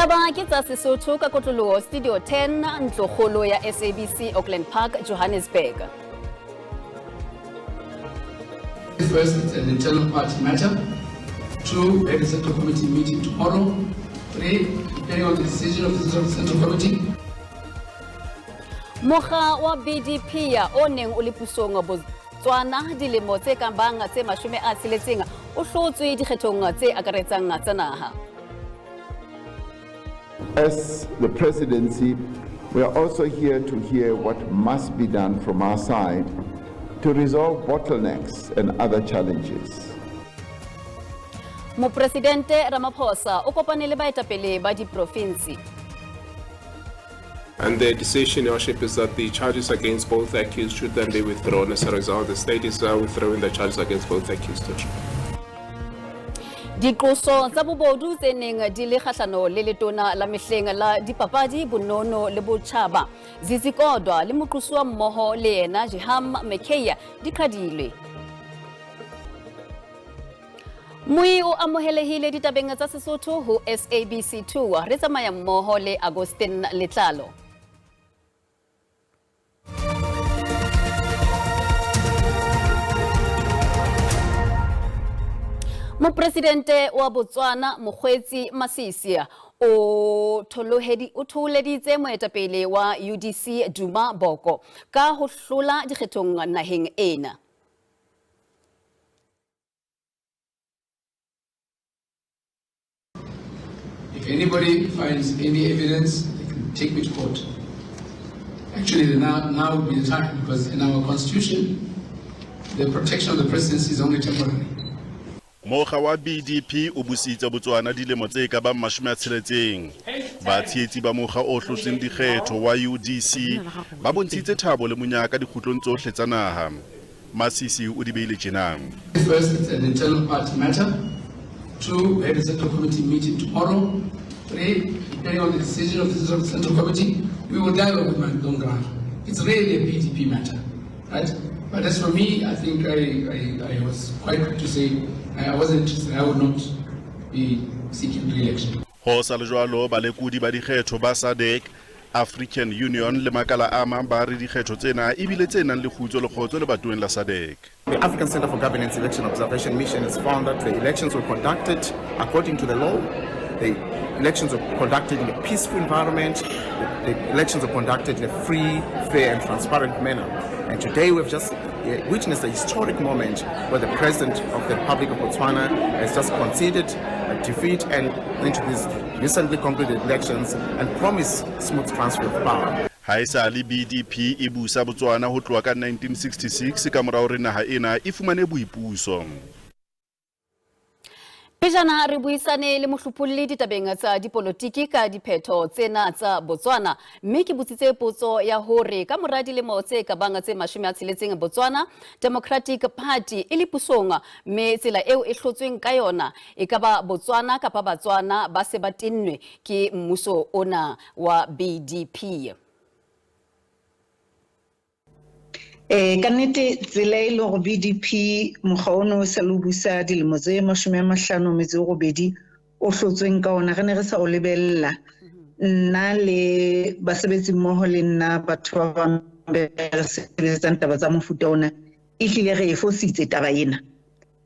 Ditaba ke tsa Sesotho ka kotloloho Studio 10 ntlokgolo ya SABC Auckland Park, Johannesburg. First, it's an internal party matter. 2, there is a central committee meeting tomorrow. 3, depending on the decision of the central committee. Mokga wa BDP ya o neng o le pusong Botswana dilemo tse kang bang tse 60 o hlotswe dikgethong tse akaretsang tsa naha. As the presidency, we are also here to hear what must be done from our side to resolve bottlenecks and other challenges. Mopresidente Ramaphosa o kopane le baetapele ba diprovinsi. And the decision, Your Worship, is that the charges against both accused should then be withdrawn. As a result, the state is withdrawing the charges against both accused. Diqoso tsa bobodu tse neng di le kgahlano le letona la mehleng la dipapadi bonono le botjhaba zizikodwa le moqosuwa mmoho le yena Jeham Mekeya di qhadilwe. Mui o amohelehile ditabeng tsa Sesotho ho SABC 2 re tsamaya mmoho le Agustin Letlalo. Mopresidente wa Botswana Mokgweetsi Masisi o tholeditse moetapele wa UDC Duma Boko ka ho hlola dikgethong naheng ena. If anybody finds any evidence, they can take me to court. Actually, now would be the time, because in our constitution, the protection of the presidency is only temporary. Mokga wa BDP o busitse Botswana dilemo tse ka bang 60. Batshietsi ba mokga o hlotseng dikgetho wa UDC ba bontshitse thabo le monyaka dikgutlong tsohle tsa naha. Masisi o di beile tjena. First, it's an internal party matter. 2, there is a central committee meeting tomorrow. 3, depending on the decision of the central committee, we will dialogue with my own ground. It's really a BDP matter, right? But as for me, I think I was quite quick to say I wasn't interested. I would not be seeking re-election. Ho sa le jwalo balekudi ba dikgetho ba SADC, African Union le makala a mang ba re dikgetho tsena ebile tse nang le khutso le khotso le batoweng la SADC. The African Center for Governance Election Observation Mission has found that the elections were conducted according to the law. The elections were conducted in a peaceful environment. The elections were conducted in a free, fair and transparent manner. And today we've just witnessed a historic moment where the President of the Republic of Botswana has just conceded a defeat and into these recently concluded elections and promised smooth transfer of power. Haisali BDP e busa Botswana ho tloha ka 1966 ka morao re naha ena e fumane boipuso. Pejana re buisane le mohlophulli ditabeng tsa dipolotiki ka diphetho tsena tsa Botswana mme ke botsitse potso ya hore ka mora dilemo tse ka bang tse 60 Botswana Democratic Party e le pusong mme tsela eo e hlotsweng ka yona e ka ba Botswana kapa Batswana ba se ba tinnwe ke mmuso ona wa BDP. Kannete tsela e le gore BDP mokgaono sa lobusa dilemo tse 58 o hlotsweng ka ona re ne re sa o lebella nna le basebetsi mmoho le nna batho ba bang ba sebetsang taba tsa mofuta ona e hlile re e fositse taba ena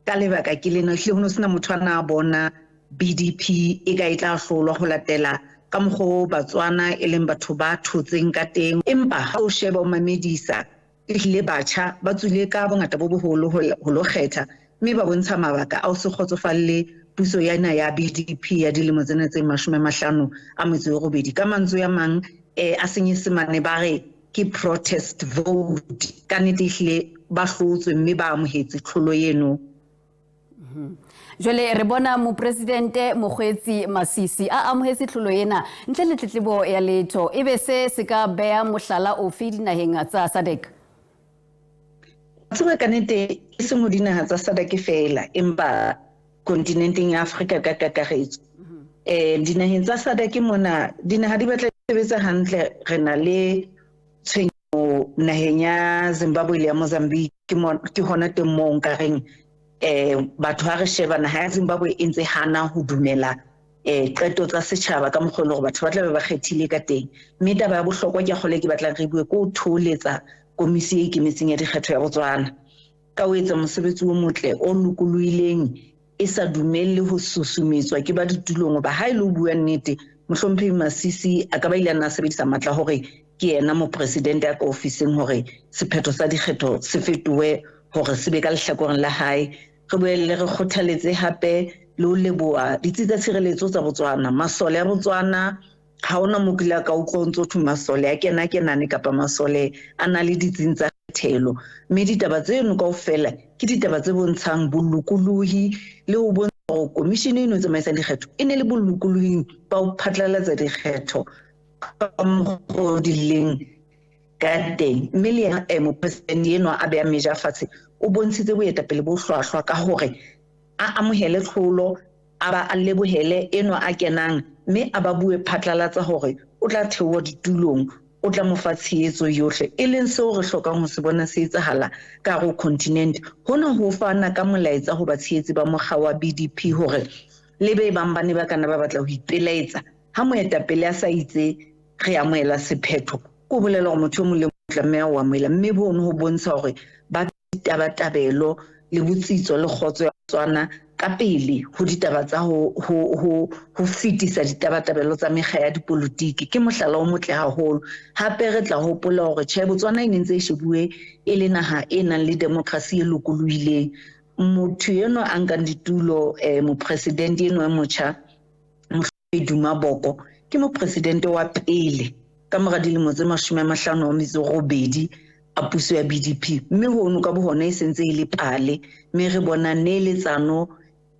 ka lebaka ke lena hle hono sena motho ana bona BDP e ka itla hlolwa ho latela ka mokgo Batswana e leng batho ba thotseng ka teng empa ha o sheba o mamedisa le batjha ba tswile ka bongata bo boholo ho lo kgetha mme ba bontsha mabaka a o se khotsofalle puso yana ya BDP ya dilemo tsena tse 58 ka mantswe ya mang a senyesemane ba re ke protest vote ka nnete hle ba hlotswe mme ba amohetse tlholo yeno. Jole re bona Mopresidente Mokgweetsi Masisi a amohetse tlholo ena ntle le tletlebo ya letho ebe se ka bea mohlala ofe dinaheng tsa SADC. Tswe kannete e se mo dinaha tsa SADC fela empa kontinenteng ya Afrika ka kakaretso dinaheng tsa SADC mona dinaha di batla sebetsa hantle re na le tshwenyo naheng ya Zimbabwe le ya Mozambique ke hona teng mo nkareng batho ha re sheba naha ya Zimbabwe e ntse hana ho dumela qeto tsa setjhaba ka mokgwa le gore batho ba tla be ba kgethile ka teng mme taba ya bohlokwa ke kgole ke batlang re bue ko tholetsa komisi e ikemetseng ya dikgetho ya Botswana ka o etsa mosebetsi o motle o lokolohileng e sa dumelle ho susumetswa ke ba ditulong ba ha ile o bua nnete mohlomphehi Masisi a ka ba ile a sebedisa matla hore ke yena mo president ya ka ofising hore sephetho sa dikgetho se fetohe hore se be ka lehlakoreng la hae re boelle re kgothaletse hape le ho leboha ditsi tsa tshireletso tsa Botswana masole ya Botswana ha ona mokila ka utlwa ntse masole a kenane kapa masole a na le ditsing tsa thelo mme ditaba tseno kaofela ke ditaba tse bontshang bolokolohi le ho bontsha hore komishene eno tsamaisang dikgetho e ne le bolokolohi ba ho phatlalatsa dikgetho ka mokgwa dileng ka teng mme le yena mopresidente eno a beha meja fatshe o bontshitse boetapele bo hlwahlwa ka hore a amohele tlholo a ba a lebohele eno a kenang mme a ba bue phatlalatsa hore o tla theoha ditulong o tla mo fa tshehetso yohle e leng seo re hlokang ho se bona se etsahala ka go continent hona ho fana ka molaetsa ho ba tshehetsi ba mokga wa BDP hore le be bang bane ba kana ba batla ho ipelaetsa ha moetapele a sa itse re amohela sephetho ko bolela hore motho o mong le tlameha ho amohela mme bono ho bontsha hore ba tabatabelo le botsitso le kgotso ya Botswana ka pele ho ditaba tsa ho fitisa ditabatabelo tsa mekga ya dipolotiki ke mohlala o motle haholo hape re tla hopola hore tjhe Botswana e ntse e shebue e le naha e nang le demokrasi e lokolohileng motho eno a nkang ditulo mopresidente eno motjha Duma Boko ke mopresidente wa pele ka mora dilemo tse 58 a puso ya BDP mme hono ka bohona e sentse e le pale mme re bona neletsano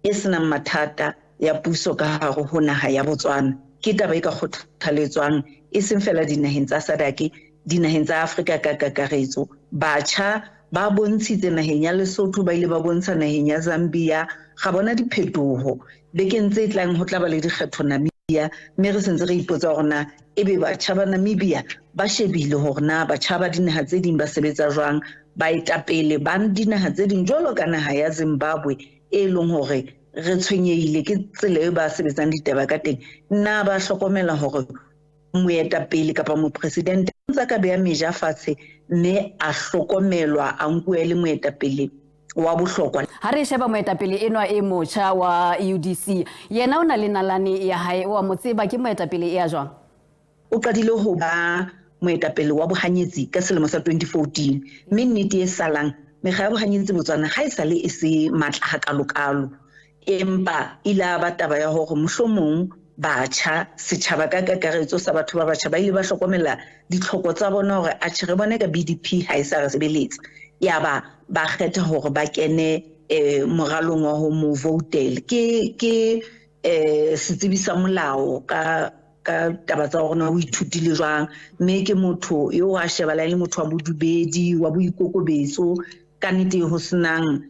e sena mathata ya puso ka hare ho naha ya Botswana ke taba e ka kgothaletswang e seng fela dinaheng tsa SADC dinaheng tsa Afrika ka kakaretso batjha ba bontshitse naheng ya Lesotho ba ile ba bontsha naheng ya Zambia ga bona diphetoho bekeng tse tlang ho tla ba le dikgetho Namibia mme re sentse re ipotsa hore na ebe batjha ba Namibia ba shebile hore na batjha ba dinaha tse ding ba sebetsa jwang ba etapele ba dinaha tse ding jwalo ka naha ya Zimbabwe e leng hore re tshwenyehile ke tsela e ba sebetsang ditaba ka teng na ba hlokomela hore moetapele kapa mopresidente ntse ka beha meja fatshe mme a hlokomelwa a nkuwe le moetapele wa bohlokwa ha re sheba moetapele enwa e motjha wa UDC yena o na le nalane ya hae wa motseba ke moetapele e ya jwang o qadile ho ba moetapele wa bohanyetsi ka selemo sa 2014 mme nnete e salang mekga ya bohanyetsi Botswana ha e sale e se matla hakalokalo empa ila ba taba ya hore mohlomong batjha setjhaba ka kakaretso sa batho ba batjha ba ile ba hlokomela ditlhoko tsa bona hore a tshire bona ka BDP ha e sa re sebeletsa ya ba kgetha hore ba kene moralong wa ho mo votel ke setsebisa molao ka taba tsa hore o ithutile jwang mme ke motho yo a shebala le motho wa bodubedi wa boikokobetso ka nnete ho senang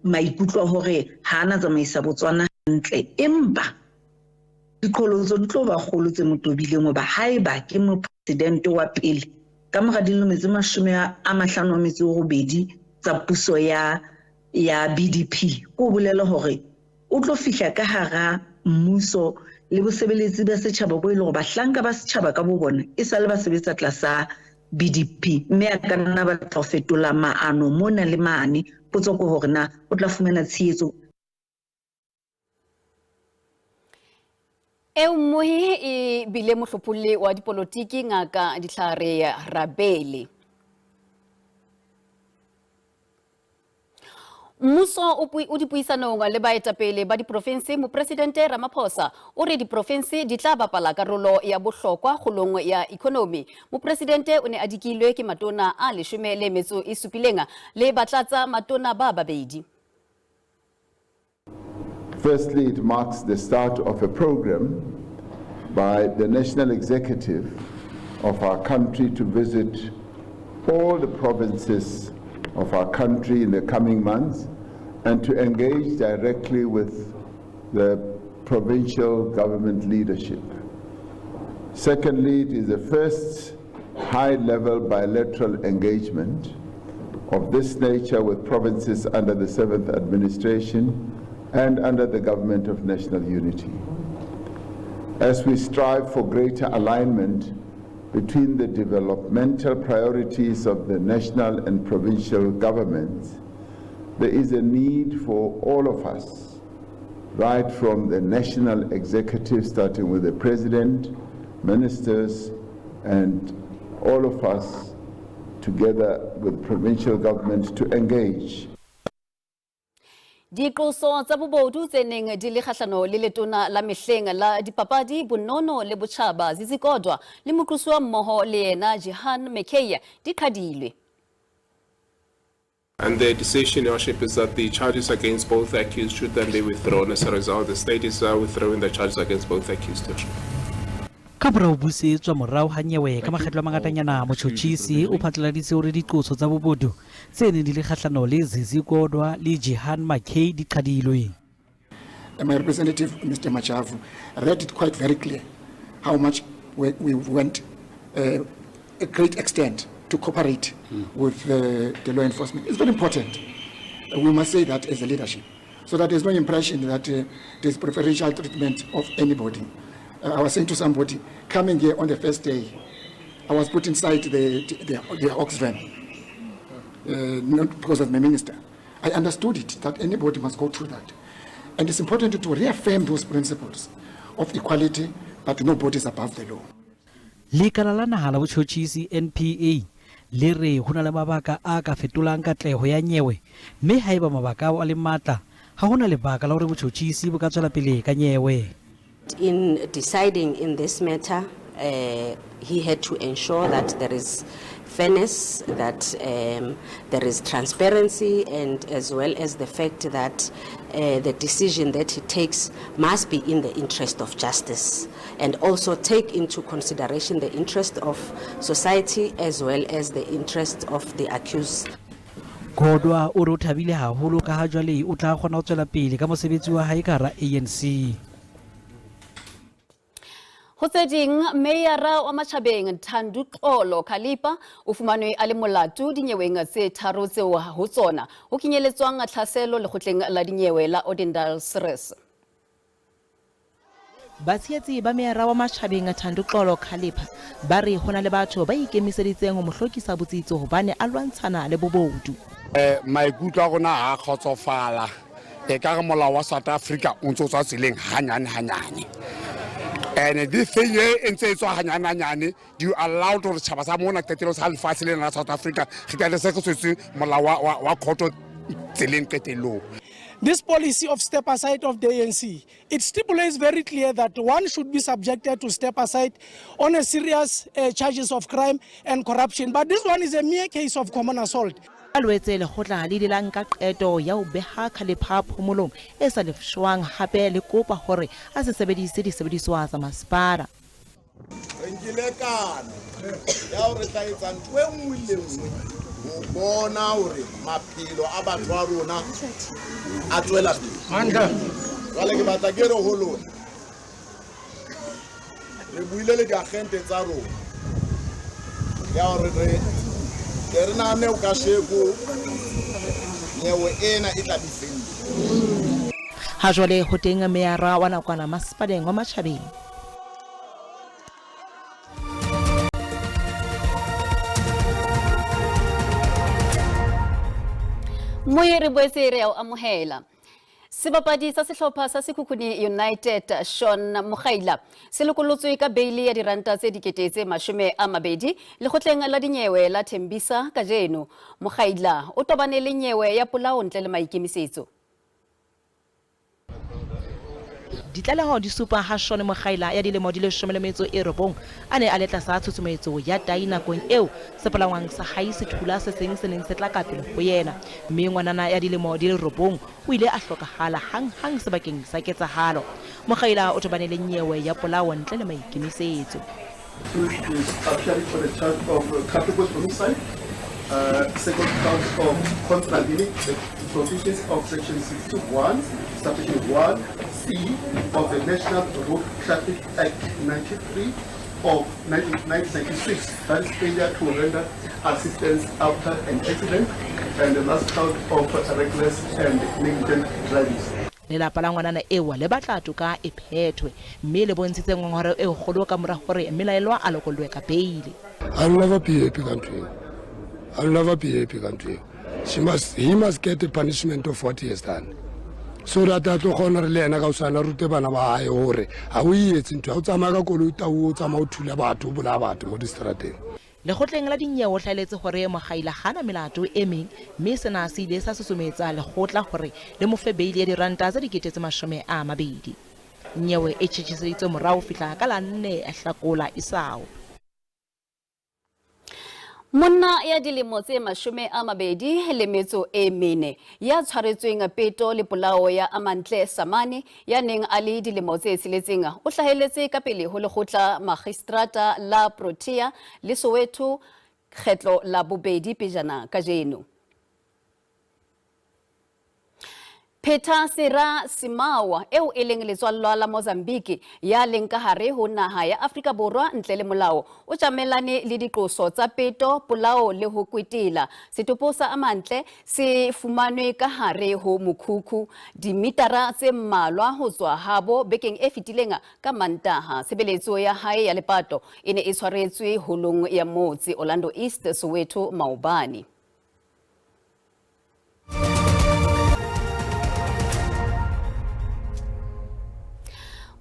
maikutlo hore ha ana tsamaisa Botswana ntle empa diqholotso di tlo ba kgolo tse motobileng hoba haeba ke mopresidente wa pele ka mora dilemo tse 58 tsa puso ya BDP go bolela hore o tlo fihla ka hara mmuso le bosebeletsi ba setjhaba bo ile go bahlanka ba setjhaba ka bo bona e sa le ba sebetsa tlasa BDP mme a ka nna ba tla fetola maano mona le mane potso go hore na o tla fumana tshehetso e mmohi e bile mohlopholle wa dipolotiki ngaka Ditlhare Rabele Mmuso o dipuisanong le baetapele ba diprovinsi mopresidente Ramaphosa o re diprovinsi di tla bapala karolo ya bohlokwa kgolong ya economy mopresidente o ne a dikilwe ke matona a 17 le batlatsa matona ba babedi Firstly, it marks the start of a program by the National Executive of our country to visit all the provinces of our country in the coming months and to engage directly with the provincial government leadership. Secondly, it is the first high-level bilateral engagement of this nature with provinces under the 7th administration and under the government of national unity. As we strive for greater alignment between the developmental priorities of the national and provincial governments, there is a need for all of us, right from the national executive, starting with the president, ministers, and all of us together with provincial government to engage. Diqoso tsa bobodu tse neng di le kgahlano le letona la mehleng la dipapadi bonono le botjhaba zizikodwa le moqosuwa mmoho le yena Jihan Mekeya di qhadilwe. And the decision, Your Worship, is that the charges against both accused should then be withdrawn. As a result, the state is withdrawing the charges against both accused. Ka bora o busetswa morao ha nyewe ka makgetlo a mangatanyana motjhotjhisi o phatlaladitse hore diqoso tsa bobodu tse neng di le kgahlano le Zizikodwa le Jihan Mekeya di qhadilwe. My representative, Mr. Machavu, read it quite very clear how much we went a great extent to cooperate with the law enforcement. It's very important. We must say that as a leadership, so that there's no impression that there's preferential treatment of anybody. I was saying to somebody, coming here on the first day, I was put inside the ox van, not because of my minister. I understood it, that anybody must go through that. And it's important to reaffirm those principles of equality, but nobody is above the law. Lekala la naha la botjhotjhisi NPA le re ho na le mabaka a ka fetolang katleho ya nyewe mme haeba mabaka a le matla ha hona lebaka la hore botjhotjhisi bo ka tswela pele ka nyewe. In deciding in this matter, he had to ensure that there is fairness, that there is transparency, and as well as the fact that the decision that he takes must be in the interest of justice, and also take into consideration the interest of society as well as the interest of the accused. Kodwa o re o thabile haholo ka ha jwale o tla kgona ho tswela pele ka mosebetsi wa hae ka hara ANC. Ho tse ding Meyara wa Matjhabeng Thandukolo Khalipa o fumanwe a le molato dinyeweng tse tharo tseo ho tsona ho kenyeletswang tlhaselo lekgotleng la dinyewe la Odendal Seres. Batshietsi ba Meyara wa Matjhabeng Thandukolo Khalipa ba re hona le batho ba ikemiseditseng ho mohlokisa botsitso hobane a lwantshana le bobodu. Maikutlo a rona ha kgotsofala e ka re molao wa South Africa o ntse o tswa tseleng hanyane. And this thing in Hanyanyani, you allowed to Chabasamo Tetilos Halfassil in South Africa, This policy of step aside of the ANC, it stipulates very clear that one should be subjected to step aside on a serious charges of crime and corruption. But this one is a mere case of common assault. Alwetse le khotla le dilang ka qeto ya o beha Khalipa phomolong e sa lefshwang hape le kopa hore a se sebedise disebediswa tsa masepala. Nkile kana ya hore tla etsa ntwe nngwe le nngwe ho bona hore maphelo a batho a rona a tswela pele. Manda jwale ke batla ke re ho lona re buile le diagente tsa rona ya hore re Erna ne ukashego nyewe ena itlabiseng. Ha jwale ho teng Meyara wa nakwana masepaleng wa Matjhabeng. Moyere boesere o amohela. Sebapadi sa sehlopha sa Sekhukhune United Sean Mokgaila se lokolotswe ka beili ya diranta tse dikete tse 20 lekgotleng la dinyewe la Thembisa kajeno. Mokgaila o tobane le nyewe ya polao ntle le maikemisetso. Ditlaleho di supa ha Sean Mokgaila ya dilemo di 19 ane a letla sa tshusumetso ya dai nakong eo sepalangwang sa haise thula se seng se neng se tla ka pele ho yena mme ngwanana ya dilemo di 9 o ile a hlokahala hang sebakeng sa ketsahalo. Mokgaila o tobane le nyewe ya polao ntle le maikemisetso. Second count of contravening the provisions of section 61, subsection 1C of the National Road Traffic Act 93 of 1996, that is failure to render assistance after an accident, and the last count of reckless and negligent driving. lelapa la ngwanana eo le batla toka e phethwe mme le bontshitse ngongoro e kgolo ka mora gore mmelaelwa a lokollwe ka beile. I'll never be happy country. I'll never be happy country. He must get the punishment of what he has done. So that I to honor Lena Gausana Rutebana by Ore. I will eat into Outsamaga Koluta Utama Tulabatu Bulabat, Modistrate. Le gotleng la dinyewo tlhaeletse gore mogaila gana melato e meng mme sena se ile sa susumetsa le gotla gore le mo fe beile ya diranta tsa dikete tse 20. Nyewe e tshitshitse morao fihla ka la 4 a Hlakola isao. Monna ya dilemo tse 20 le metso e 4 ya tshwaretsweng peto le polao ya Amantle Samane ya neng a le dilemo tse 6 o hlaheletse ka pele ho lekgotla magistrata la Protea le Soweto kgetlo la bobedi pejana kajeno. Peta Sera Simawa eo e leng letswallwa la Mozambique ya leng ka hare ho naha ya Afrika Borwa ntle le molao o tjamelane le diqoso tsa peto polao le ho kwetela. Setopo sa Amantle se fumanwe ka hare ho mokhukhu dimitara tse mmalwa ho tswa habo bekeng e fetilenga ka Mantaha. Sebeletso ya hae ya lepato e ne e tshwaretswe holong ya motse Orlando East Soweto Maobane.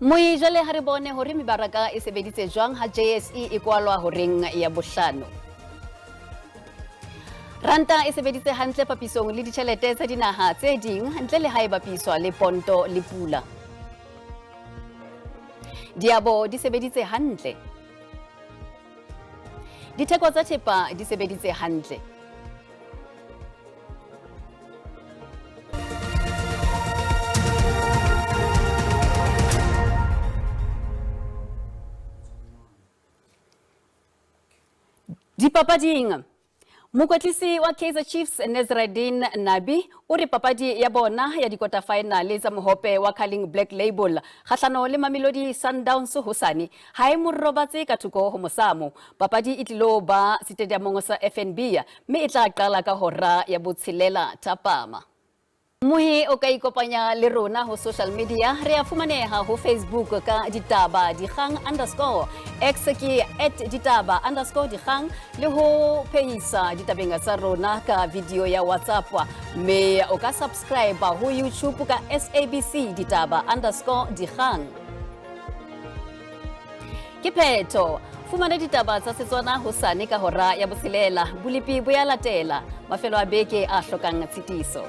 Moi jale ha re bone hore mebaraka e sebeditse jwang ha JSE e kwalwa horeng ya bohlano. Ranta e sebeditse hantle papisong le ditjhelete tsa dinaha tse ding ntle le ha e bapiswa le ponto le pula. Diabo di sebeditse hantle. Ditheko tsa thepa di sebeditse hantle. Dipapading Mokwetlisi wa Kaizer Chiefs Nezraddin Nabi o re papadi ya bona ya dikota final tsa mohope wa Carling Black Label kgahlano le Mamelodi Sundowns hosane ha e mo robatse ka thoko ho mosamo. Papadi e tlilo ba stadiumong sa FNB mme e tla qala ka hora ya botshelela thapama. Muhi o ka ikopanya le rona ho social media re a fumaneha ho Facebook ka Ditaba Dikgang _ X ke @Ditaba _ Dikgang le ho phehisa ditabeng tsa rona ka video ya WhatsApp mme o ka subscribe ho YouTube ka SABC Ditaba _ Dikgang. Ke phetho fumana ditaba tsa Setswana hosane ka hora ya botshelela bulipi bo ya latela mafelo a beke a hlokang tshitiso.